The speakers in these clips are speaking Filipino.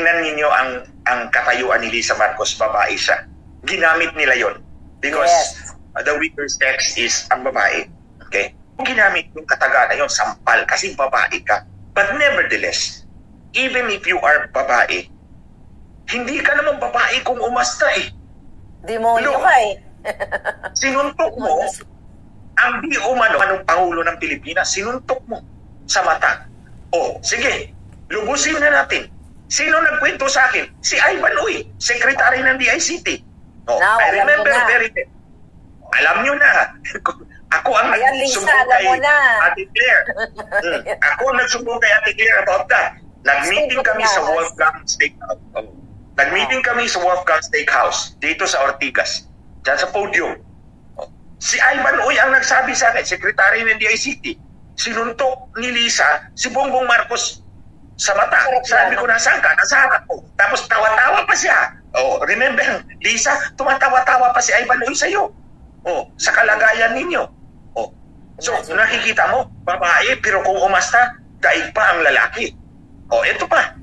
tingnan ninyo ang katayuan ni Lisa Marcos, babae siya. Ginamit nila yon because the weaker sex is ang babae. Okay? Ginamit yung katagalan yon, sampal, kasi babae ka. But nevertheless, even if you are babae, hindi ka naman babae kung umasta eh. Demonyo ka eh. Sinuntok mo ang di umano anong Pangulo ng Pilipinas, sinuntok mo sa mata. O, sige, lubusin na natin. Sino nagkwento sa akin? Si Ivan Uy, Secretary ng DICT. O, I remember very well. Alam nyo na. Ako ang nagsumbong kay Ate Claire. Ako ang nagsumbong kay Ate Claire about that. Nag-meeting kami sa Wolfgang Steakhouse. Nag-meeting kami sa Wolfgang Steakhouse dito sa Ortigas. Diyan sa podium. Si Ivan Uy ang nagsabi sa akin, Secretary ng DICT, sinuntok ni Lisa si Bongbong Marcos sa mata. Sabi ko, nasaan ka? Nasa harap ko. Tapos tawa-tawa pa siya. Oh, remember, Lisa, tumatawa-tawa pa si Ivan Uy sa'yo. Oh, sa kalagayan ninyo. Oh. So, nakikita mo, babae, pero kung umasta, daig pa ang lalaki. Oh, ito pa.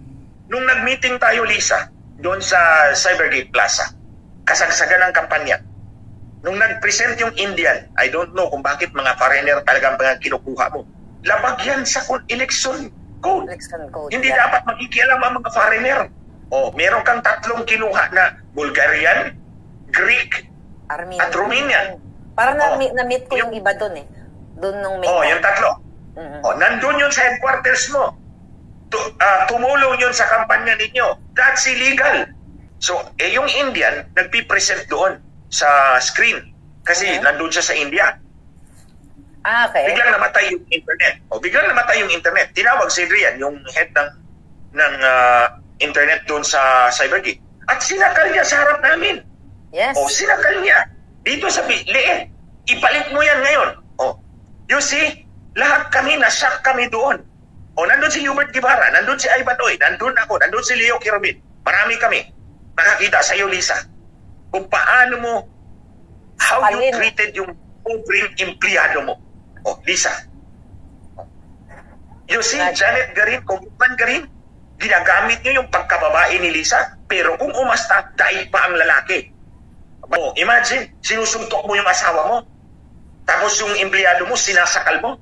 Nung nag-meeting tayo, Lisa, doon sa Cybergate Plaza, kasagsagan ng kampanya. Nung nag-present yung Indian, I don't know kung bakit mga foreigner talagang kinukuha mo. Labag yan sa election code. Hindi dapat makikialam ang mga foreigner. O, meron kang 3 kinuha na Bulgarian, Greek, at Romanian. Parang na-meet ko yung iba doon eh. Doon nung may... Oh, yung 3. O, nandun yun sa headquarters mo. Tumulong yun sa kampanya ninyo. That's illegal. So, yung Indian, nagpipresent doon sa screen. Kasi nandun siya sa India. Okay. Biglang namatay yung internet. Biglang namatay yung internet. Tinawag si Adrian, yung head ng internet doon sa Cybergate. At sinakal niya sa harap namin. Yes. Sinakal niya. Dito sa liit. Ipalit mo yan ngayon. You see, lahat kami, na-shock kami doon. Nandun si Hubert Guevara, nandun si Ivan Uy, nandun ako, nandun si Leo Kirobin. Marami kami. Nakakita sa iyo, Lisa, kung paano mo, how you treated yung pobreng empleyado mo. Lisa. You see, Janet Garin, Congressman Garin, ginagamit niyo yung pagkababae ni Lisa, pero kung umasta, dahil pa ang lalaki. Imagine, sinusuntok mo yung asawa mo, tapos yung empleyado mo, sinasakal mo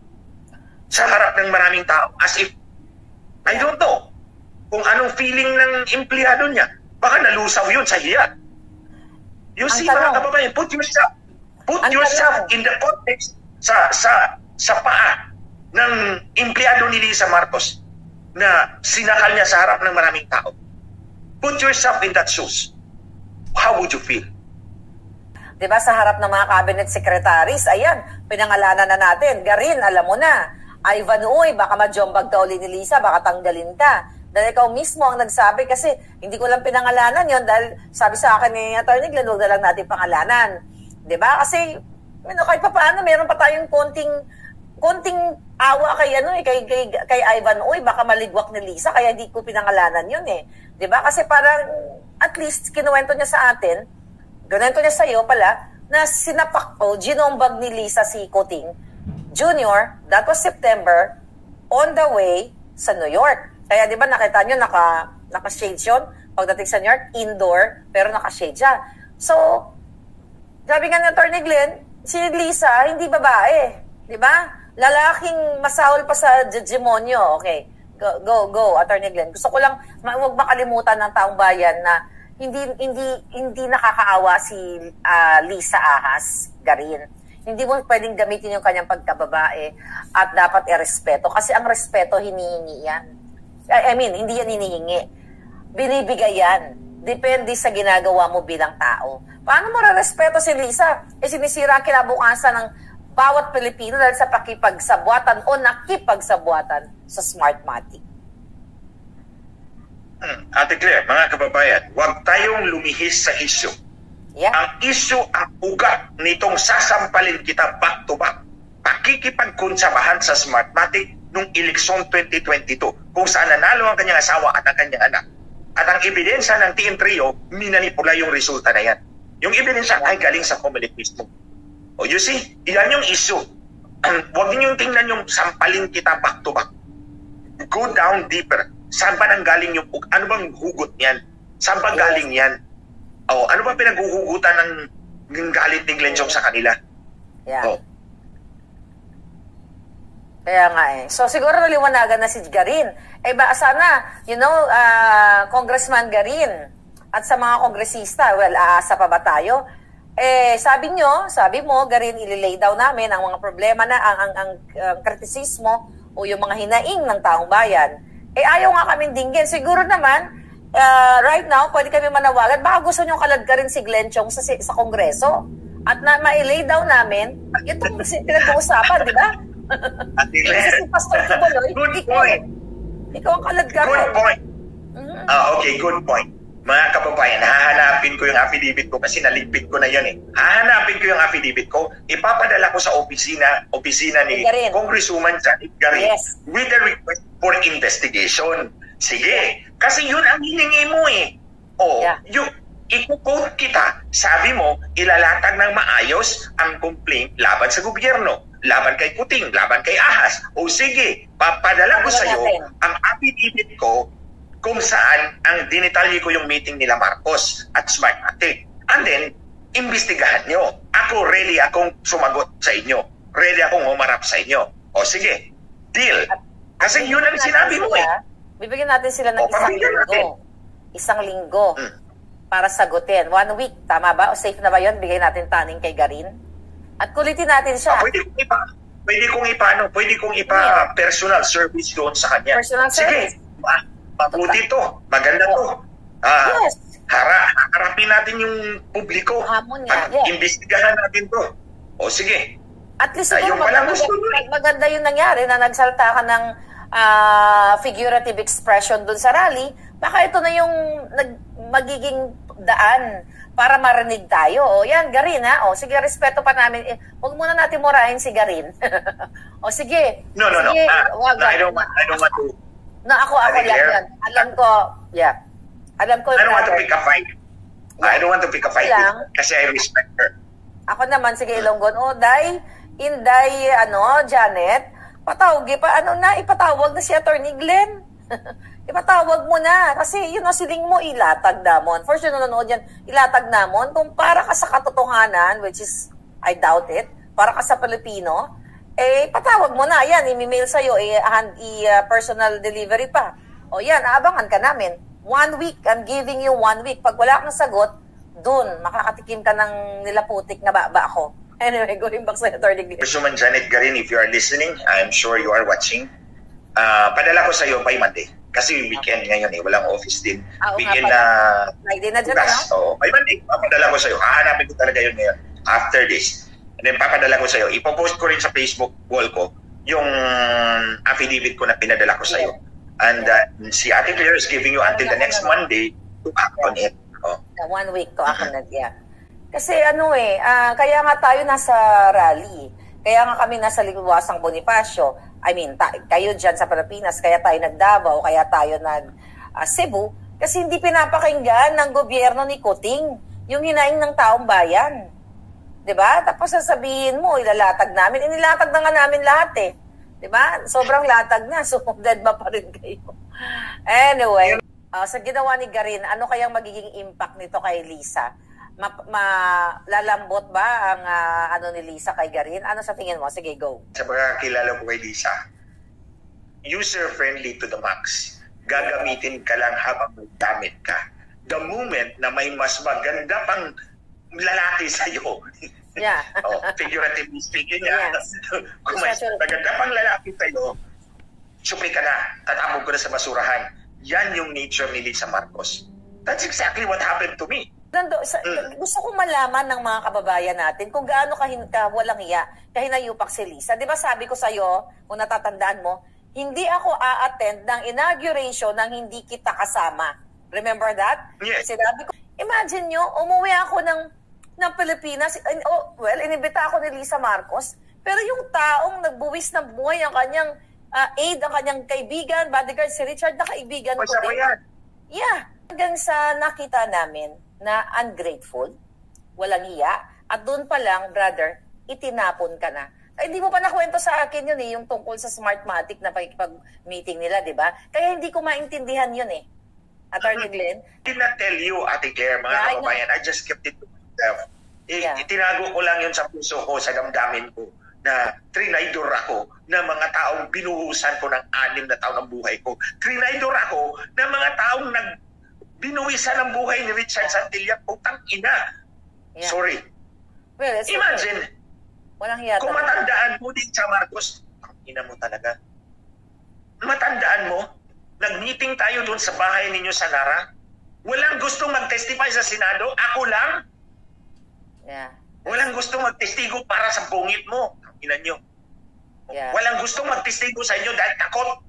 sa harap ng maraming tao, as if, I don't know, kung anong feeling ng empleyado niya. Baka nalusaw yun sa hiya. You see, mga kababayan, put yourself in the context sa paa ng empleyado ni Lisa Marcos na sinakal niya sa harap ng maraming tao. Put yourself in that shoes. How would you feel? Diba sa harap ng mga cabinet secretaries, ayan, pinangalanan na natin. Garin, alam mo na. Ivan Uy, baka majombag ka uli ni Lisa, baka tanggalin ka. Dahil ikaw mismo ang nagsabi kasi hindi ko lang pinangalanan yon dahil sabi sa akin ni Atty. Glenn, huwag na lang natin pangalanan. Diba? Kasi kahit pa paano, meron pa tayong konting awa kay Ivan Uy, baka maligwak ni Lisa, kaya hindi ko pinangalanan yun eh. Diba? Kasi parang at least kinuwento niya sa atin, ganito niya sa'yo pala, na sinapak o ginombag ni Lisa si Coting Junior, that was September, on the way sa New York. Kaya di ba nakita nyo, naka-shades yun. Pagdating sa New York, indoor, pero naka-shade siya. So, sabi nga ni Atty. Glenn, si Lisa, hindi babae. Di ba? Lalaking masahol pa sa demonyo. Okay, go, Atty. Glenn. Gusto ko lang, huwag makalimutan ng taong bayan na hindi nakakaawa si Lisa Ahas Garin. Hindi mo pwedeng gamitin yung kanyang pagkababae at dapat irespeto. Kasi ang respeto, hinihingi yan. I mean, hindi yan hinihingi. Binibigay yan. Depende sa ginagawa mo bilang tao. Paano mo respeto si Lisa? Sinisira ang kinabukasan ng bawat Pilipino dahil sa pakipagsabuatan o nakipagsabuatan sa Smartmatic. Ate Claire, mga kababayan, huwag tayong lumihis sa issue. Yeah. Ang issue, ang ugat nitong sasampalin kita back to back, pakikipagkonsabahan sa Smartmatic nung eleksyon 2022, kung saan nanalo ang kanyang asawa at ang kanyang anak. At ang ebidensya ng Team Trio, minanipula yung resulta na yan. Yung ebidensya ay galing sa COMELEC mismo. You see, yan yung issue. Huwag ninyong tingnan yung sampalin kita back to back. Go down deeper. saan ba nanggaling yung, ano bang hugot niyan? Saan ba galing yan? Ano ba pinaghuhugutan ng galit ni Glenn Chong sa kanila? Yeah. Kaya nga eh. So siguro naliwanagan na si Garin. Sana, Congressman Garin at sa mga kongresista, aasa pa ba tayo? Sabi mo, Garin, ililay daw namin ang mga problema na, ang kritisismo o yung mga hinaing ng taong bayan. Ayaw nga kami dinggin. Siguro naman, right now, pwede kami manawagan. Baka gusto nyo kaladkarin si Glenn Chong sa Kongreso. At mailay daw namin, itong pinag-uusapan, di ba? Kasi si Pastor Kibuloy, ikaw ang kaladkarin. Good point. Okay, good point. Mga kababayan, hahanapin ko yung affidavit ko kasi naligpit ko na yun eh. Hahanapin ko yung affidavit ko, ipapadala ko sa opisina ni Garin. Congresswoman Janet Garin with a request for investigation. Sige, kasi yun ang hiningi mo eh. Yung i-quote kita, sabi mo, ilalatag ng maayos ang complaint laban sa gobyerno, laban kay Puting, laban kay Ahas. Sige, papadala ko sa iyo ang affidavit ko kung saan ang dinitalye ko yung meeting nila Marcos at Smart Ate. And then, imbestigahan nyo. Ako, ready akong sumagot sa inyo. Ready akong humarap sa inyo. Sige, deal. Kasi yun ang sinabi mo eh. Bibigyan natin sila ng isang linggo para sagutin. 1 week, tama ba? O safe na ba yun? Bigay natin taning kay Garin. At kulitin natin siya. Pwede kong ipa personal service doon sa kanya. Personal service? Sige, mabuti to. Maganda to. Yes. Harapin natin yung publiko. Imbestigahan natin to. Sige. At least maganda yung nangyari na nagsalta ka ng figurative expression dun sa rally. Baka ito na yung magiging daan para marinig tayo. Yan, Garin ha. Sige, respeto pa namin. Huwag muna natin murahin si Garin. Sige. No. I don't want to. No, ako lang yan. Alam ko. I don't want to pick a fight. I don't want to pick a fight kasi I respect her. Ako naman, sige, Ilonggon. Inday, Janet, ipatawag na si Attorney Glenn. Ipatawag mo na. Kasi yun ang siling mo, ilatag namon. For sure, nanonood yan, ilatag namon. Kung para ka sa katotohanan, which is, I doubt it, para ka sa Pilipino, patawag mo na. Yan, i-mail sa'yo, personal delivery pa. Yan, aabangan ka namin. 1 week, I'm giving you 1 week. Pag wala kang sagot, dun, makakatikim ka ng nilaputik na baba ako. Anyway, going back sa Attorney Glenn. Congresswoman Janet Garin, if you are listening, I'm sure you are watching. Padala ko sa'yo by Monday. Kasi weekend ngayon walang office din. Weekend na Friday na dyan, by Monday, papadala ko sa'yo. Hahanapin ko talaga yun ngayon after this. And then papadala ko sa'yo. Ipopost ko rin sa Facebook wall ko yung affidavit ko na pinadala ko sa'yo. And si Ate Claire is giving you until the next Monday to act on it. 1 week to act on it, Kasi kaya nga tayo nasa rally. Kaya nga kami nasa Liwasang Bonifacio. I mean, kayo dyan sa Pilipinas, kaya tayo nag-Davao, kaya tayo nag-Cebu. Kasi hindi pinapakinggan ng gobyerno ni Kuting yung hinaing ng taong bayan. Diba? Tapos sasabihin mo, ilalatag namin. Inilatag na nga namin lahat eh. Diba? Sobrang latag na. So, dead ba pa rin kayo? Anyway, sa ginawa ni Garin, ano kayang magiging impact nito kay Lisa? Lalambot ba ang ni Lisa kay Garin? Ano sa tingin mo? Sige, go. Sa pagkakilala ko kay Lisa, user-friendly to the max. Gagamitin ka lang habang magdamit ka. The moment na may mas maganda pang lalaki sa'yo, figuratively speaking, kung may maganda pang lalaki sa'yo, supi ka na, tatabog ko na sa basurahan. Yan yung nature ni Lisa Marcos. That's exactly what happened to me. Gusto kong malaman ng mga kababayan natin kung gaano walang iya, kahinayupak si Lisa. Di ba sabi ko sa'yo, kung natatandaan mo, hindi ako a-attend ng inauguration nang hindi kita kasama. Remember that? Yes. Sinabi ko, imagine nyo, umuwi ako ng Pilipinas. Inibita ako ni Lisa Marcos. Pero yung taong nagbuwis ng buhay, ang kanyang aide, ang kanyang kaibigan, bodyguard, si Richard, na kaibigan ko din. Yeah. Hanggang sa nakita namin na ungrateful, walang hiya, at doon pa lang, brother, itinapon ka na. Ay, hindi mo pa nakwento sa akin yun yung tungkol sa Smartmatic na pag-meeting nila, di ba? Kaya hindi ko maintindihan yun Attorney Glenn? I did not tell you, Ate Claire, mga kababayan. I just kept it to myself. Itinago ko lang yun sa puso ko, sa damdamin ko, na trinaydor ako ng mga taong binuhusan ko ng 6 na taon ng buhay ko. Trinaydor ako ng mga taong binuwisan ng buhay ni Richard Santilla. Putang ina. Sorry. Well, imagine, walang hiya kung matandaan mo din sa Marcos, ang ina mo talaga. Matandaan mo, nag-meeting tayo doon sa bahay ninyo sa Nara. Walang gustong mag-testify sa Senado. Ako lang. Yeah. Walang gustong mag-testigo para sa bungit mo. Ang ina nyo. Yeah. Walang gustong mag-testigo sa inyo dahil takot.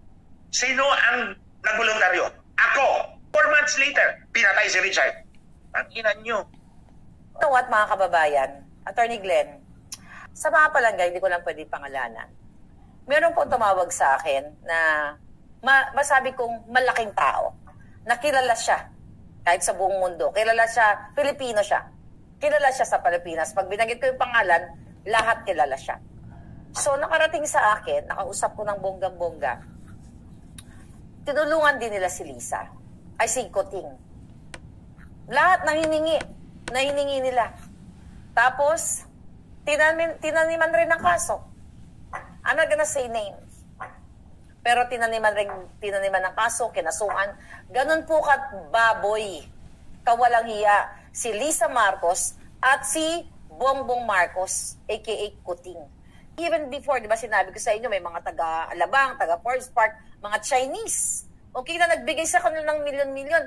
Sino ang nagboluntaryo? Ako. 4 months later, pinatay si Richard. Ang ina nyo. You know what, mga kababayan? Attorney Glenn, sa mga palangga, hindi ko lang pwede pangalanan. Meron po tumawag sa akin na masabi kong malaking tao. Nakilala siya kahit sa buong mundo. Kilala siya, Pilipino siya. Kilala siya sa Pilipinas. Pag binanggit ko yung pangalan, lahat kilala siya. So, nakarating sa akin, nakausap ko ng bonggang-bongga. Tinulungan din nila si Lisa. Ay, si Kuting. Lahat nahiningi nila. Tapos, tinaniman rin ng kaso. I'm not gonna say names. Pero tinaniman ng kaso, kinasuhan. Ganun po baboy, kawalang hiya, si Lisa Marcos at si Bongbong Marcos, aka Kuting. Even before, di ba sinabi ko sa inyo, may mga taga-Alabang, taga-Forest Park, mga Chinese. Okay na nagbigay sa kanila ng milyon-milyon.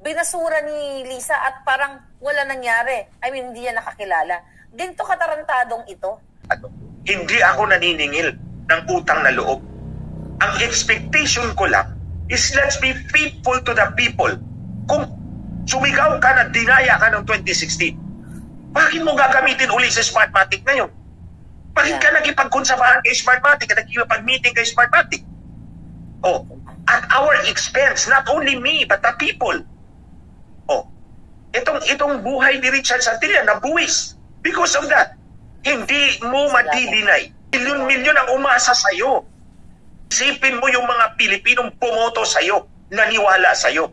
Binasura ni Lisa at parang wala nangyari. I mean, hindi niya nakakilala. Ganito katarantadong ito. Hindi ako naniningil ng utang na loob. Ang expectation ko lang is let's be faithful to the people. Kung sumigaw ka na dinaya ka ng 2016, bakit mo gagamitin uli sa Smartmatic ngayon? Bakit ka nagipagkonsabahan kay Smartmatic, ka nagipag-meeting kay Smartmatic? Oh, at our expense, not only me, but the people. Oh, itong buhay ni Richard Santilla nabuwis. Because of that, hindi mo madidinay. Milyon-milyon ang umasa sa'yo. Isipin mo yung mga Pilipinong pumoto sa'yo, naniwala sa'yo.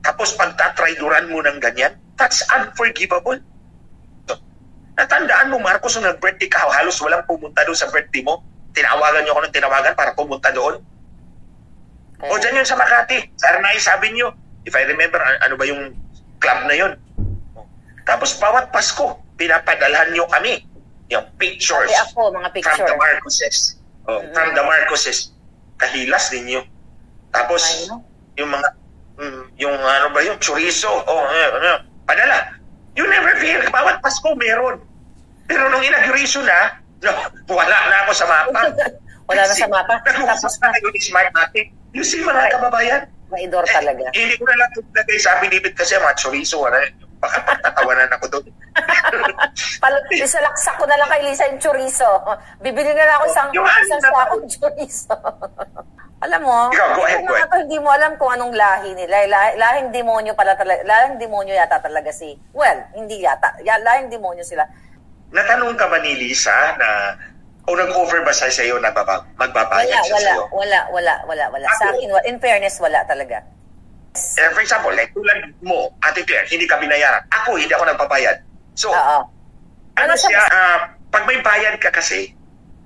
Tapos pagtatrayduran mo ng ganyan, that's unforgivable. So, natandaan mo, Marcos, nung nag-birthday ka, halos walang pumunta doon sa birthday mo. Tinawagan niyo ako ng tinawagan para pumunta doon. O dyan yun sa Makati. Sa Arnay, sabi niyo, if I remember, ano ba yung club na yun? Tapos bawat Pasko, pinapadalhan niyo kami yung pictures mga picture from the Marcoses. From the Marcoses. Kahilas ninyo. Tapos, yung mga, yung ano ba yung chorizo, padala. You never feel, bawat Pasko meron. Pero nung inauguration na, wala na ako sa mapa. Wala na sa mapa. Tapos na kayo ni Smartmatic. You see, mga kababayan, maidor talaga. Hindi ko na lang naglagay sa binibit kasi mga chorizo, baka pagtatawanan ako doon. Isalaksak ko na lang kay Lisa yung chorizo. Bibili na lang ako isang sakong chorizo. Alam mo, go ahead. Hindi mo alam kung anong lahi nila. Lahing demonyo pala talaga. Lahing demonyo yata talaga si... Well, hindi yata. Lahing demonyo sila. Natanong ka ba ni Lisa na o nag-offer ba sa iyo na magbabayad siya sa iyo? Wala. Sa akin, in fairness, wala talaga. For example, like tulad mo, Ate Claire, hindi ka binayaran. Ako, hindi ako nagbabayad. So, ano siya, pag may bayad ka kasi,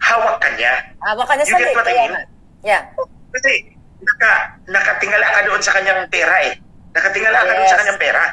hawak ka niya. Hawak ka niya sa get what I mean? Yeah. Kasi, nakatingala ka doon sa kanyang pera eh. Nakatingala ka doon sa kanyang pera.